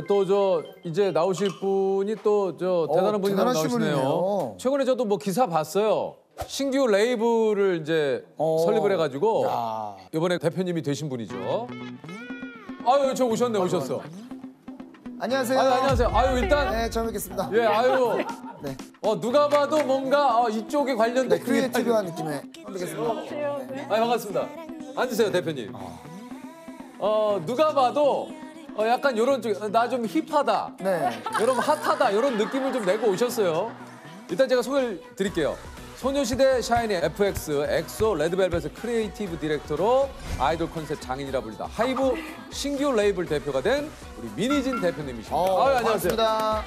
또 저 이제 나오실 분이 또 저 대단한 분이 대단하신 나오시네요. 분이네요. 최근에 저도 뭐 기사 봤어요. 신규 레이블을 이제 설립을 해가지고 야. 이번에 대표님이 되신 분이죠. 아유, 저 오셨어. 안녕하세요. 아유, 안녕하세요. 아유, 일단 네, 처음 뵙겠습니다. 예, 아유. 네. 누가 봐도 뭔가 이쪽에 관련된 네, 크리에이티브한 느낌의 처음 뵙겠습니다. 아유, 반갑습니다. 앉으세요, 대표님. 누가 봐도 약간 요런 쪽, 나 좀 힙하다. 네. 요런 핫하다. 요런 느낌을 좀 내고 오셨어요. 일단 제가 소개를 드릴게요. 소녀시대 샤이니 FX, 엑소, 레드벨벳의 크리에이티브 디렉터로 아이돌 컨셉 장인이라 불리다 하이브 신규 레이블 대표가 된 우리 민희진 대표님이십니다. 아유, 안녕하세요. 반갑습니다.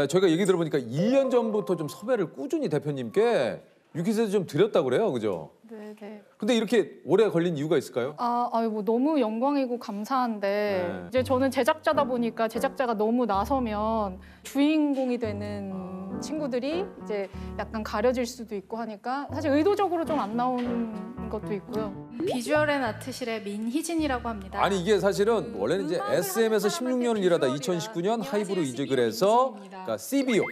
저희가 얘기 들어보니까 1년 전부터 좀 섭외를 꾸준히 대표님께 유퀴즈에서 좀 드렸다고 그래요, 그죠? 네네. 근데 이렇게 오래 걸린 이유가 있을까요? 뭐 너무 영광이고 감사한데 네. 이제 저는 제작자다 보니까 제작자가 너무 나서면 주인공이 되는 친구들이 이제 약간 가려질 수도 있고 하니까 사실 의도적으로 좀 안 나온 것도 있고요. 비주얼 앤 아트실의 민희진이라고 합니다. 아니 이게 사실은 원래는 이제 SM에서 16년을 일하다 2019년 하이브로 이직을 해서 그러니까 CBO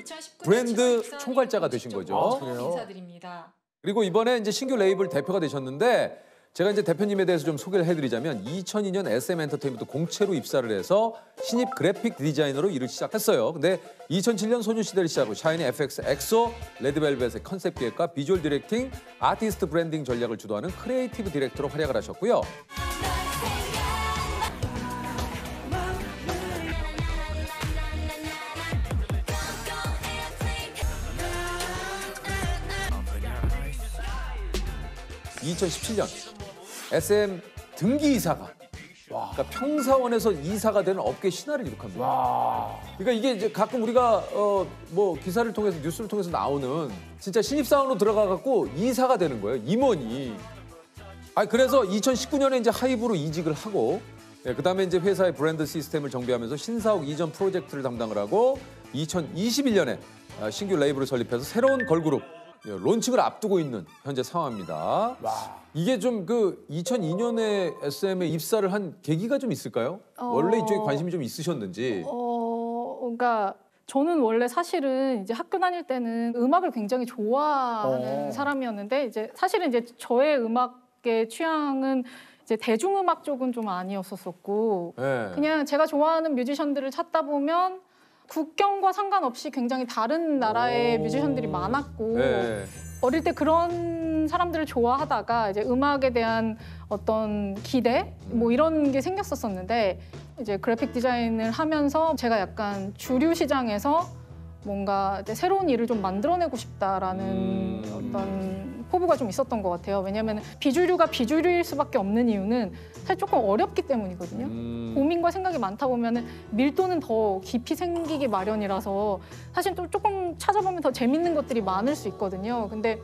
브랜드 총괄자가 되신 거죠. 인사드립니다. 그리고 이번에 이제 신규 레이블 대표가 되셨는데 제가 이제 대표님에 대해서 좀 소개를 해드리자면 2002년 SM 엔터테인먼트 공채로 입사를 해서 신입 그래픽 디자이너로 일을 시작했어요. 근데 2007년 소녀시대를 시작으로 샤이니 FX, 엑소, 레드벨벳의 컨셉 기획과 비주얼 디렉팅, 아티스트 브랜딩 전략을 주도하는 크리에이티브 디렉터로 활약을 하셨고요. (2017년) SM 등기 이사가 그러니까 평사원에서 이사가 되는 업계 신화를 기록합니다. 그러니까 이게 이제 가끔 우리가 뭐 기사를 통해서 뉴스를 통해서 나오는 진짜 신입사원으로 들어가 갖고 이사가 되는 거예요. 임원이. 그래서 2019년에 이제 하이브로 이직을 하고 그다음에 이제 회사의 브랜드 시스템을 정비하면서 신사옥 이전 프로젝트를 담당을 하고 2021년에 신규 레이블을 설립해서 새로운 걸그룹 론칭을 앞두고 있는 현재 상황입니다. 이게 좀 그 2002년에 SM에 입사를 한 계기가 좀 있을까요? 원래 이쪽에 관심이 좀 있으셨는지. 그러니까 저는 원래 사실은 이제 학교 다닐 때는 음악을 굉장히 좋아하는 사람이었는데 이제 사실은 이제 저의 음악의 취향은 이제 대중음악 쪽은 좀 아니었었고 네. 그냥 제가 좋아하는 뮤지션들을 찾다 보면 국경과 상관없이 굉장히 다른 나라의 뮤지션들이 많았고 네. 어릴 때 그런 사람들을 좋아하다가 이제 음악에 대한 어떤 기대 뭐 이런 게 생겼었는데 이제 그래픽 디자인을 하면서 제가 약간 주류 시장에서 뭔가 이제 새로운 일을 좀 만들어내고 싶다라는 어떤 포부가 좀 있었던 것 같아요. 왜냐하면 비주류가 비주류일 수밖에 없는 이유는 사실 조금 어렵기 때문이거든요. 고민과 생각이 많다 보면 밀도는 더 깊이 생기기 마련이라서 사실 또 조금 찾아보면 더 재밌는 것들이 많을 수 있거든요. 근데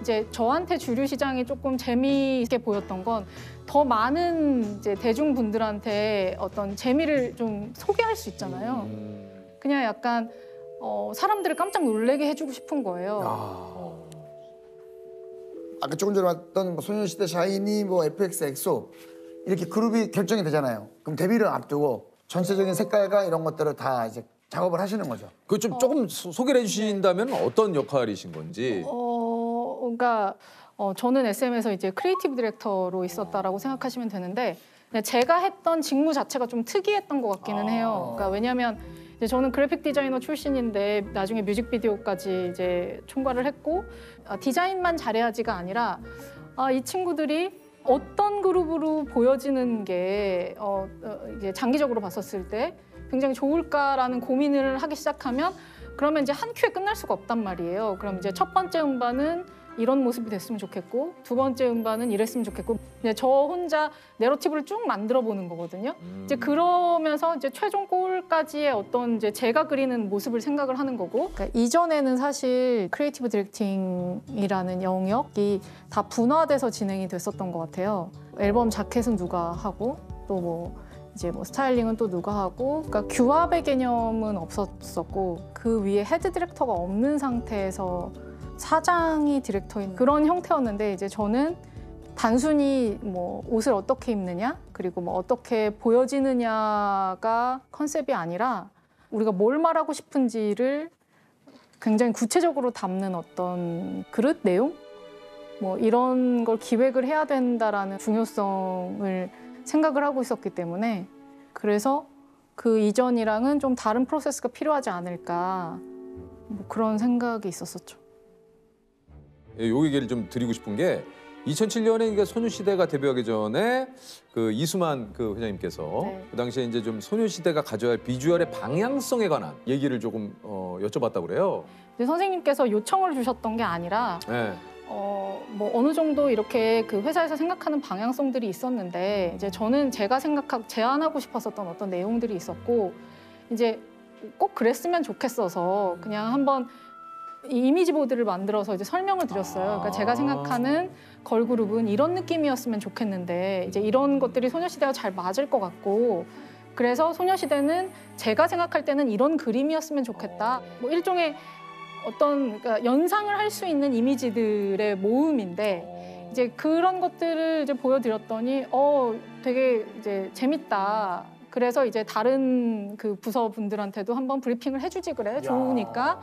이제 저한테 주류 시장이 조금 재미있게 보였던 건 더 많은 이제 대중분들한테 어떤 재미를 좀 소개할 수 있잖아요. 그냥 약간 사람들을 깜짝 놀래게 해주고 싶은 거예요. 아까 조금 전에 왔던 뭐 소녀시대 샤이니, 뭐 FX, 엑소 이렇게 그룹이 결정이 되잖아요. 그럼 데뷔를 앞두고 전체적인 색깔과 이런 것들을 다 이제 작업을 하시는 거죠. 그 좀 조금 소개를 해주신다면 어떤 역할이신 건지. 그러니까 저는 SM에서 이제 크리에이티브 디렉터로 있었다라고 생각하시면 되는데 그냥 제가 했던 직무 자체가 좀 특이했던 것 같기는 해요. 그러니까 왜냐하면 이제 저는 그래픽 디자이너 출신인데 나중에 뮤직비디오까지 이제 총괄을 했고 디자인만 잘해야지가 아니라 이 친구들이 어떤 그룹으로 보여지는 게 이제 장기적으로 봤었을 때 굉장히 좋을까라는 고민을 하기 시작하면 그러면 이제 한 큐에 끝날 수가 없단 말이에요. 그럼 이제 첫 번째 음반은 이런 모습이 됐으면 좋겠고 두 번째 음반은 이랬으면 좋겠고 이제 저 혼자 내러티브를 쭉 만들어 보는 거거든요. 이제 그러면서 이제 최종 골까지의 어떤 이제 제가 그리는 모습을 생각을 하는 거고 그러니까 이전에는 사실 크리에이티브 디렉팅이라는 영역이 다 분화돼서 진행이 됐었던 것 같아요. 앨범 자켓은 누가 하고 또 뭐 이제 뭐 스타일링은 또 누가 하고, 그러니까 규합의 개념은 없었었고 그 위에 헤드 디렉터가 없는 상태에서 사장이 디렉터인 그런 형태였는데, 이제 저는 단순히 뭐 옷을 어떻게 입느냐 그리고 뭐 어떻게 보여지느냐가 컨셉이 아니라 우리가 뭘 말하고 싶은지를 굉장히 구체적으로 담는 어떤 그릇 내용 뭐 이런 걸 기획을 해야 된다라는 중요성을 생각을 하고 있었기 때문에, 그래서 그 이전이랑은 좀 다른 프로세스가 필요하지 않을까 뭐 그런 생각이 있었었죠. 요 얘기를 좀 드리고 싶은 게 2007년에 그러니까 소녀시대가 데뷔하기 전에 그 이수만 그 회장님께서 네. 그 당시에 이제 좀 소녀시대가 가져야 할 비주얼의 방향성에 관한 얘기를 조금 여쭤봤다고 그래요. 근데 선생님께서 요청을 주셨던 게 아니라 네. 뭐 어느 정도 이렇게 그 회사에서 생각하는 방향성들이 있었는데, 이제 저는 제가 제안하고 싶었었던 어떤 내용들이 있었고, 이제 꼭 그랬으면 좋겠어서 그냥 한번 이 이미지 보드를 만들어서 이제 설명을 드렸어요. 그러니까 제가 생각하는 걸그룹은 이런 느낌이었으면 좋겠는데, 이제 이런 것들이 소녀시대와 잘 맞을 것 같고, 그래서 소녀시대는 제가 생각할 때는 이런 그림이었으면 좋겠다. 뭐 일종의 어떤 그러니까 연상을 할 수 있는 이미지들의 모음인데, 이제 그런 것들을 이제 보여드렸더니 되게 이제 재밌다. 그래서 이제 다른 그 부서 분들한테도 한번 브리핑을 해주지 그래. 좋으니까.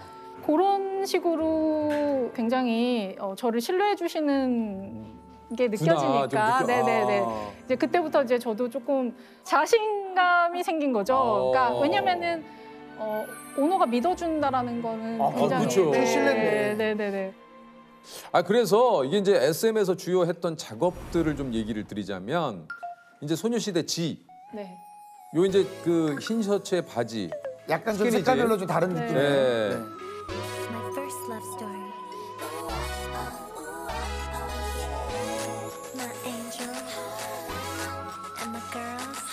그런 식으로 굉장히 저를 신뢰해 주시는 게 느껴지니까, 네네네. 이제 그때부터 이제 저도 조금 자신감이 생긴 거죠. 그러니까 왜냐면은 오너가 믿어준다라는 거는 굉장히 그렇죠. 신뢰인데. 네네네. 그래서 이게 이제 SM에서 주요 했던 작업들을 좀 얘기를 드리자면, 이제 소녀시대 G, 네. 요 이제 그 흰 셔츠에 바지, 약간 좀 스키니지. 색깔별로 좀 다른 네. 느낌이에요. 네. 네. My first love story. My angel and my girls,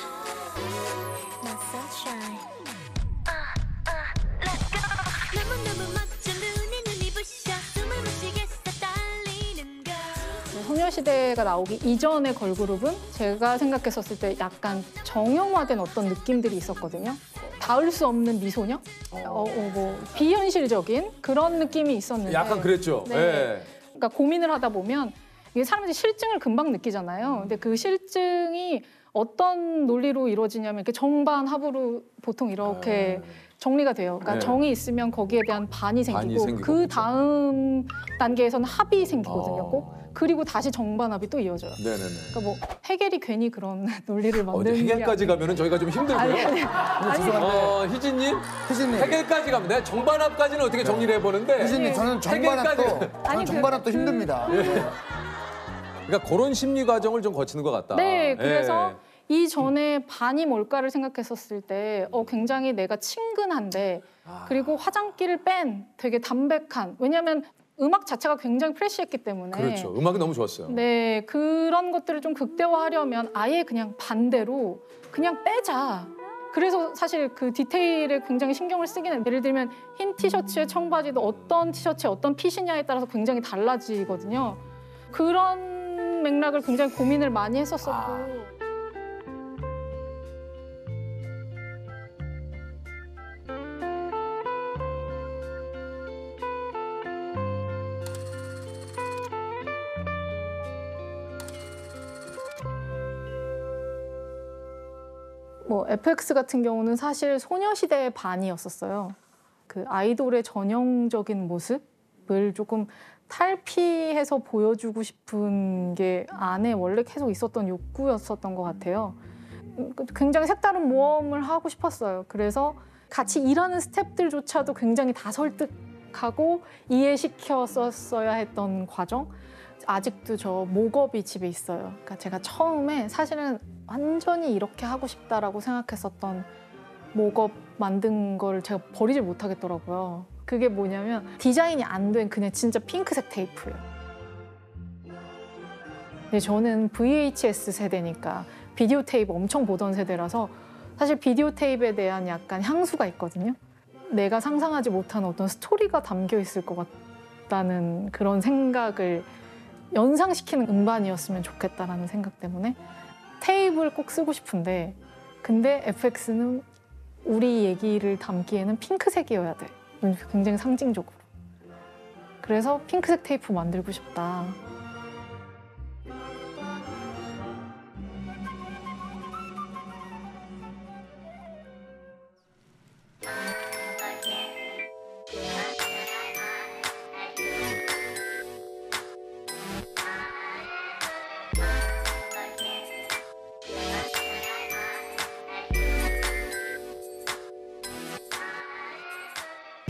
my sunshine. Let's go. 너무너무 멋져 눈이 부셔 숨을 못 쉬겠어 떨리는 걸. 소녀시대가 나오기 이전의 걸그룹은 제가 생각했었을 때 약간 정형화된 어떤 느낌들이 있었거든요. 닿을 수 없는 미소녀? 뭐 비현실적인 그런 느낌이 있었는데, 약간 그랬죠. 네. 예. 그러니까 고민을 하다 보면 이게 사람들이 실증을 금방 느끼잖아요. 근데 그 실증이 어떤 논리로 이루어지냐면 이렇게 정반 합으로 보통 이렇게 정리가 돼요. 그러니까 네. 정이 있으면 거기에 대한 반이 생기고, 생기고, 그 그렇죠. 다음 단계에서는 합이 생기거든요. 꼭. 그리고 다시 정반합이 또 이어져요. 네네네. 그러니까 뭐 해겔이 괜히 그런 논리를 만드는 게 해결까지 가면은 저희가 좀 힘들고요. 아니. 희진님, 희진님. 해결까지 가면 돼. 정반합까지는 어떻게 정리를 해보는데. 희진님, 저는 정반합도 아니, 정반합도 힘듭니다. 그러니까 그런 심리 과정을 좀 거치는 것 같다. 네, 그래서 예. 이전에 반이 뭘까를 생각했었을 때 굉장히 내가 친근한데, 그리고 화장기를 뺀 되게 담백한, 왜냐하면 음악 자체가 굉장히 프레시했기 때문에. 그렇죠. 음악이 너무 좋았어요. 네, 그런 것들을 좀 극대화하려면 아예 그냥 반대로 그냥 빼자. 그래서 사실 그 디테일에 굉장히 신경을 쓰긴 해요. 예를 들면 흰 티셔츠에 청바지도 어떤 티셔츠에 어떤 핏이냐에 따라서 굉장히 달라지거든요. 그런 맥락을 굉장히 고민을 많이 했었었고. 뭐 FX 같은 경우는 사실 소녀시대의 반이었었어요. 그 아이돌의 전형적인 모습을 조금 탈피해서 보여주고 싶은 게 안에 원래 계속 있었던 욕구였었던 것 같아요. 굉장히 색다른 모험을 하고 싶었어요. 그래서 같이 일하는 스태프들조차도 굉장히 다 설득하고 이해시켰었어야 했던 과정. 아직도 저 목업이 집에 있어요. 그러니까 제가 처음에 사실은 완전히 이렇게 하고 싶다라고 생각했었던 목업 만든 걸 제가 버리질 못하겠더라고요. 그게 뭐냐면 디자인이 안 된 그냥 진짜 핑크색 테이프예요. 근데 저는 VHS 세대니까 비디오 테이프 엄청 보던 세대라서 사실 비디오 테이프에 대한 약간 향수가 있거든요. 내가 상상하지 못한 어떤 스토리가 담겨 있을 것 같다는 그런 생각을 연상시키는 음반이었으면 좋겠다라는 생각 때문에 테이프를 꼭 쓰고 싶은데 근데 FX는 우리 얘기를 담기에는 핑크색이어야 돼. 굉장히 상징적으로. 그래서 핑크색 테이프 만들고 싶다.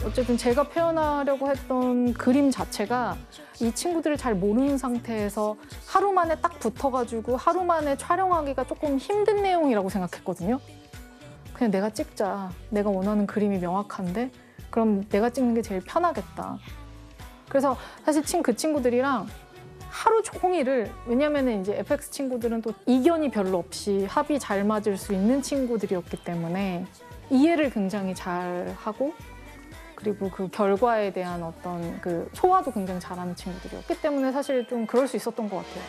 어쨌든 제가 표현하려고 했던 그림 자체가 이 친구들을 잘 모르는 상태에서 하루 만에 딱 붙어가지고 하루 만에 촬영하기가 조금 힘든 내용이라고 생각했거든요. 그냥 내가 찍자. 내가 원하는 그림이 명확한데 그럼 내가 찍는 게 제일 편하겠다. 그래서 사실 그 친구들이랑 하루 종일을, 왜냐면은 이제 FX 친구들은 또 이견이 별로 없이 합이 잘 맞을 수 있는 친구들이었기 때문에 이해를 굉장히 잘 하고, 그리고 그 결과에 대한 어떤 그 소화도 굉장히 잘하는 친구들이었기 때문에 사실 좀 그럴 수 있었던 것 같아요.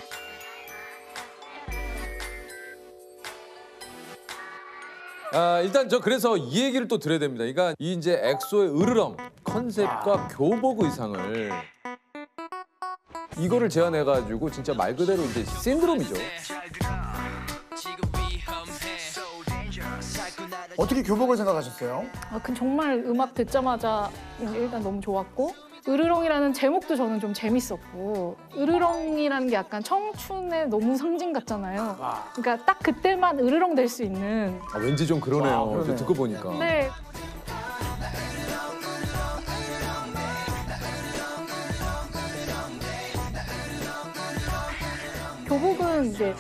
일단 저 그래서 이 얘기를 또 드려야 됩니다. 그러니까 이 이제 엑소의 으르렁 컨셉과 교복 의상을 이거를 제안해가지고 진짜 말 그대로 이제 신드롬이죠. 어떻게 교복을 생각하셨어요? 그 정말 음악 듣자마자 일단 너무 좋았고, 으르렁이라는 제목도 저는 좀 재밌었고, 으르렁이라는 게 약간 청춘의 너무 상징 같잖아요. 그러니까 딱 그때만 으르렁 될 수 있는. 왠지 좀 그러네요. 그러네. 이렇게 듣고 보니까. 네. 교복은 이제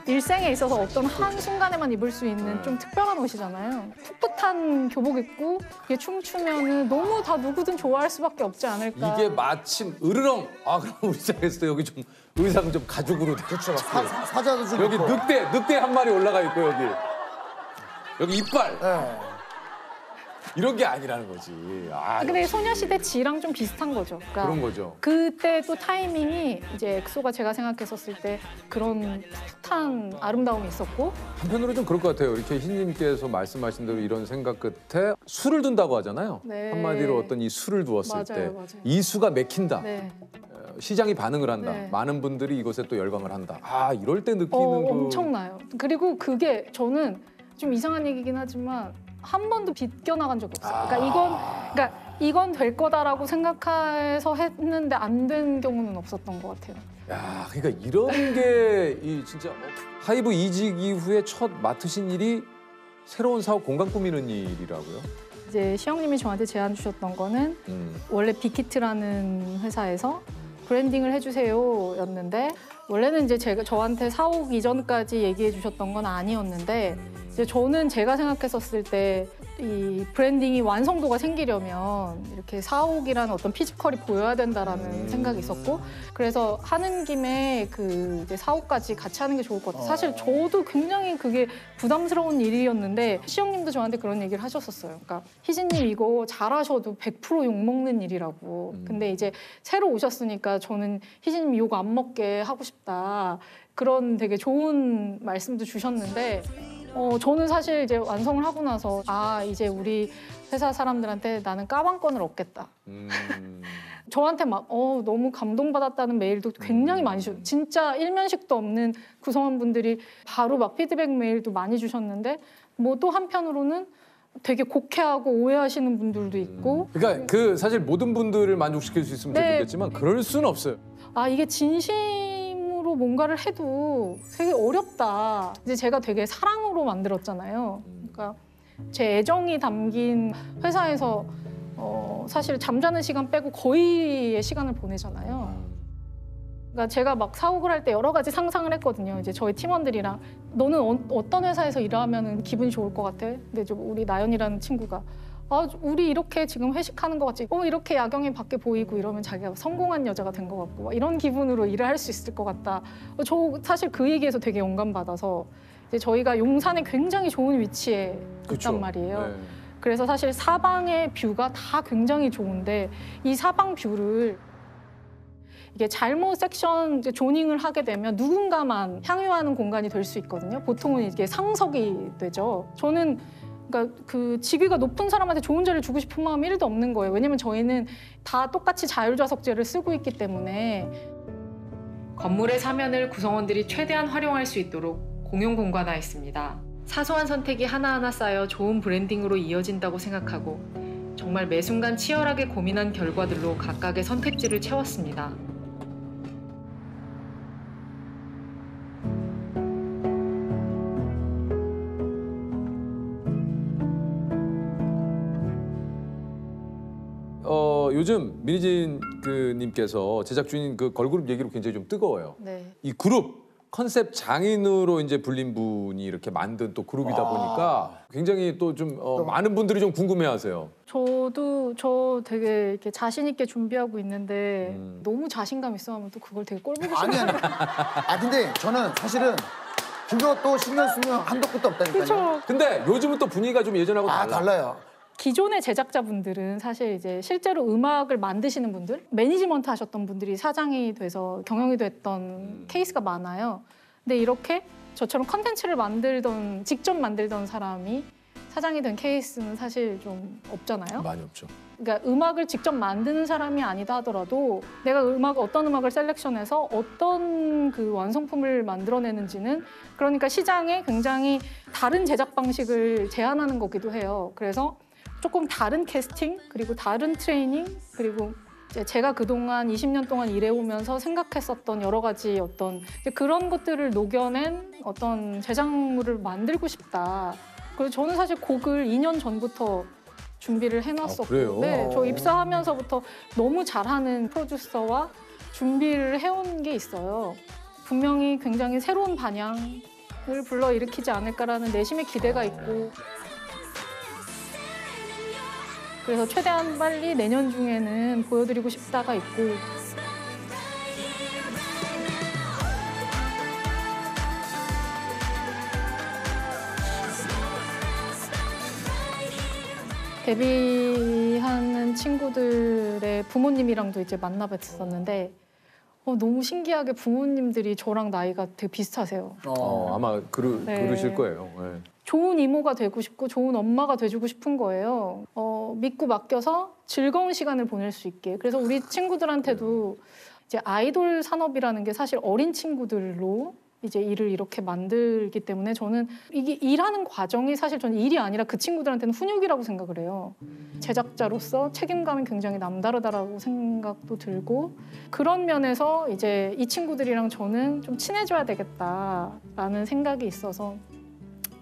일생에 있어서 어떤 한 순간에만 입을 수 있는 좀 특별한 옷이잖아요. 풋풋한 교복 입고 이게 춤추면은 너무 다 누구든 좋아할 수밖에 없지 않을까. 이게 마침 으르렁. 그럼 우리 시작했을 때 여기 좀 의상 좀 가죽으로. 그렇죠. 사자도 좀 여기 있고. 늑대 한 마리 올라가 있고 여기 이빨. 네. 이런 게 아니라는 거지. 근데 소녀시대 지랑 좀 비슷한 거죠. 그러니까 그런 거죠. 그때 또 타이밍이 이제 엑소가 제가 생각했었을 때 그런 풋한 아름다움이 있었고, 한편으로 좀 그럴 것 같아요. 이렇게 희님께서 말씀하신 대로 이런 생각 끝에 술을 둔다고 하잖아요. 네. 한마디로 어떤 이 술을 두었을 맞아요, 때 맞아요. 이 수가 맥힌다. 네. 시장이 반응을 한다. 네. 많은 분들이 이것에 또 열광을 한다. 이럴 때 느끼는 그... 엄청나요. 그리고 그게 저는 좀 이상한 얘기긴 하지만 한 번도 비껴나간 적이 없어요. 그러니까 이건 될 거다라고 생각해서 했는데 안 된 경우는 없었던 것 같아요. 야, 그러니까 이런 게 이 진짜 하이브 이직 이후에 첫 맡으신 일이 새로운 사업 공간 꾸미는 일이라고요? 이제 시영님이 저한테 제안 주셨던 거는 원래 빅히트라는 회사에서 브랜딩을 해주세요였는데, 원래는 이제 저한테 사옥 이전까지 얘기해 주셨던 건 아니었는데, 이제 저는 제가 생각했었을 때 이 브랜딩이 완성도가 생기려면 이렇게 사옥이라는 어떤 피지컬이 보여야 된다라는 생각이 있었고, 그래서 하는 김에 그 이제 사옥까지 같이 하는 게 좋을 것 같아요. 사실 저도 굉장히 그게 부담스러운 일이었는데 시영님도 저한테 그런 얘기를 하셨었어요. 그러니까 희진님 이거 잘하셔도 100% 욕먹는 일이라고. 근데 이제 새로 오셨으니까 저는 희진님 욕 안 먹게 하고 싶다. 그런 되게 좋은 말씀도 주셨는데, 저는 사실 이제 완성을 하고 나서 이제 우리 회사 사람들한테 나는 까방권을 얻겠다. 저한테 막 너무 감동받았다는 메일도 굉장히 많이 주셨어요. 진짜 일면식도 없는 구성원분들이 바로 막 피드백 메일도 많이 주셨는데, 뭐 또 한편으로는 되게 곡해하고 오해하시는 분들도 있고. 그러니까 그 사실 모든 분들을 만족시킬 수 있으면 네. 좋겠지만 그럴 수는 없어요. 이게 진심으로 뭔가를 해도 되게 어렵다. 이제 제가 되게 사랑으로 만들었잖아요. 그러니까 제 애정이 담긴 회사에서 사실 잠자는 시간 빼고 거의의 시간을 보내잖아요. 그러니까 제가 막 사옥을 할 때 여러 가지 상상을 했거든요. 이제 저희 팀원들이랑 너는 어떤 회사에서 일하면 기분이 좋을 것 같아? 근데 우리 나연이라는 친구가 우리 이렇게 지금 회식하는 것 같지? 이렇게 야경이 밖에 보이고 이러면 자기가 성공한 여자가 된 것 같고 이런 기분으로 일을 할 수 있을 것 같다. 저 사실 그 얘기에서 되게 영감받아서 이제 저희가 용산에 굉장히 좋은 위치에 그쵸. 있단 말이에요. 네. 그래서 사실 사방의 뷰가 다 굉장히 좋은데 이 사방 뷰를 이게 잘못 섹션 이제 조닝을 하게 되면 누군가만 향유하는 공간이 될 수 있거든요. 보통은 이게 상석이 되죠. 저는 그러니까 그 직위가 높은 사람한테 좋은 자리를 주고 싶은 마음이 1도 없는 거예요. 왜냐면 저희는 다 똑같이 자율좌석제를 쓰고 있기 때문에. 건물의 사면을 구성원들이 최대한 활용할 수 있도록 공용 공간화했습니다. 사소한 선택이 하나하나 쌓여 좋은 브랜딩으로 이어진다고 생각하고 정말 매 순간 치열하게 고민한 결과들로 각각의 선택지를 채웠습니다. 요즘 민희진 님께서 제작진인 그 걸그룹 얘기로 굉장히 좀 뜨거워요. 네. 이 그룹 컨셉 장인으로 이제 불린 분이 이렇게 만든 또 그룹이다 보니까 굉장히 또 좀 많은 분들이 좀 궁금해하세요. 저 되게 이렇게 자신 있게 준비하고 있는데 너무 자신감 있어 하면 또 그걸 되게 꼴보기 싫어요. 아니. 근데 저는 사실은 그것도 신경 쓰면 한도 끝도 없다니까요. 그렇죠. 근데 요즘은 또 분위기가 좀 예전하고 달라요. 기존의 제작자분들은 사실 이제 실제로 음악을 만드시는 분들, 매니지먼트 하셨던 분들이 사장이 돼서 경영이 됐던 케이스가 많아요. 근데 이렇게 저처럼 컨텐츠를 직접 만들던 사람이 사장이 된 케이스는 사실 좀 없잖아요. 많이 없죠. 그러니까 음악을 직접 만드는 사람이 아니다 하더라도 내가 어떤 음악을 셀렉션해서 어떤 그 완성품을 만들어내는지는 그러니까 시장에 굉장히 다른 제작 방식을 제안하는 거기도 해요. 그래서 조금 다른 캐스팅, 그리고 다른 트레이닝, 그리고 제가 그동안 20년 동안 일해오면서 생각했었던 여러 가지 어떤 그런 것들을 녹여낸 어떤 제작물을 만들고 싶다. 그래서 저는 사실 곡을 2년 전부터 준비를 해놨었고, 그래요? 네, 저 입사하면서부터 너무 잘하는 프로듀서와 준비를 해온 게 있어요. 분명히 굉장히 새로운 반향을 불러일으키지 않을까라는 내심의 기대가 있고, 그래서 최대한 빨리 내년 중에는 보여드리고 싶다가 있고. 데뷔하는 친구들의 부모님이랑도 이제 만나뵀었는데 너무 신기하게 부모님들이 저랑 나이가 되게 비슷하세요. 아마 그러실 거예요. 네. 좋은 이모가 되고 싶고 좋은 엄마가 돼주고 싶은 거예요. 믿고 맡겨서 즐거운 시간을 보낼 수 있게. 그래서 우리 친구들한테도 이제 아이돌 산업이라는 게 사실 어린 친구들로 이제 일을 이렇게 만들기 때문에 저는 이게 일하는 과정이 사실 저는 일이 아니라 그 친구들한테는 훈육이라고 생각을 해요. 제작자로서 책임감이 굉장히 남다르다라고 생각도 들고, 그런 면에서 이제 이 친구들이랑 저는 좀 친해져야 되겠다라는 생각이 있어서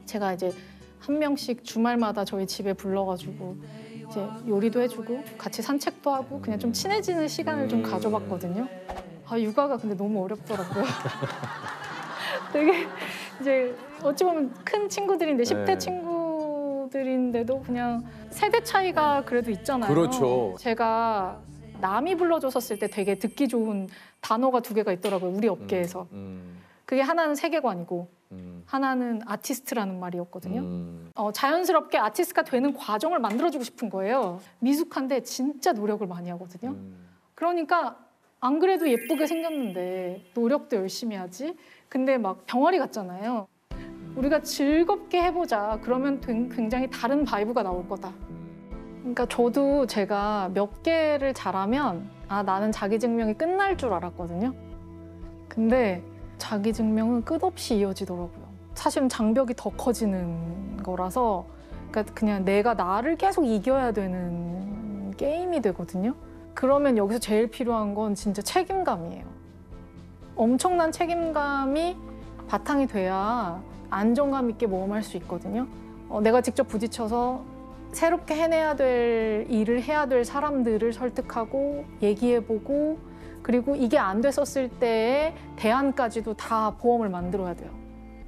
제가 이제 한 명씩 주말마다 저희 집에 불러가지고 이제 요리도 해주고 같이 산책도 하고 그냥 좀 친해지는 시간을 좀 가져봤거든요. 육아가 근데 너무 어렵더라고요. 되게 이제 어찌 보면 큰 친구들인데 10대 친구들인데도 그냥 세대 차이가 그래도 있잖아요. 그렇죠. 제가 남이 불러줬었을 때 되게 듣기 좋은 단어가 2개가 있더라고요. 우리 업계에서. 그게 하나는 세계관이고 하나는 아티스트라는 말이었거든요. 자연스럽게 아티스트가 되는 과정을 만들어주고 싶은 거예요. 미숙한데 진짜 노력을 많이 하거든요. 그러니까 안 그래도 예쁘게 생겼는데 노력도 열심히 하지? 근데 막 병아리 같잖아요. 우리가 즐겁게 해보자. 그러면 굉장히 다른 바이브가 나올 거다. 그러니까 저도 제가 몇 개를 잘하면 나는 자기 증명이 끝날 줄 알았거든요. 근데 자기 증명은 끝없이 이어지더라고요. 사실은 장벽이 더 커지는 거라서 그러니까 그냥 내가 나를 계속 이겨야 되는 게임이 되거든요. 그러면 여기서 제일 필요한 건 진짜 책임감이에요. 엄청난 책임감이 바탕이 돼야 안정감 있게 모험할 수 있거든요. 내가 직접 부딪혀서 새롭게 해내야 될 일을 해야 될 사람들을 설득하고 얘기해보고 그리고 이게 안 됐었을 때의 대안까지도 다 보험을 만들어야 돼요.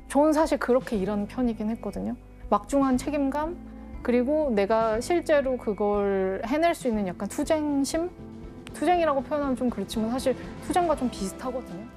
저는 사실 그렇게 일하는 편이긴 했거든요. 막중한 책임감 그리고 내가 실제로 그걸 해낼 수 있는 약간 투쟁심? 투쟁이라고 표현하면 좀 그렇지만 사실 투쟁과 좀 비슷하거든요.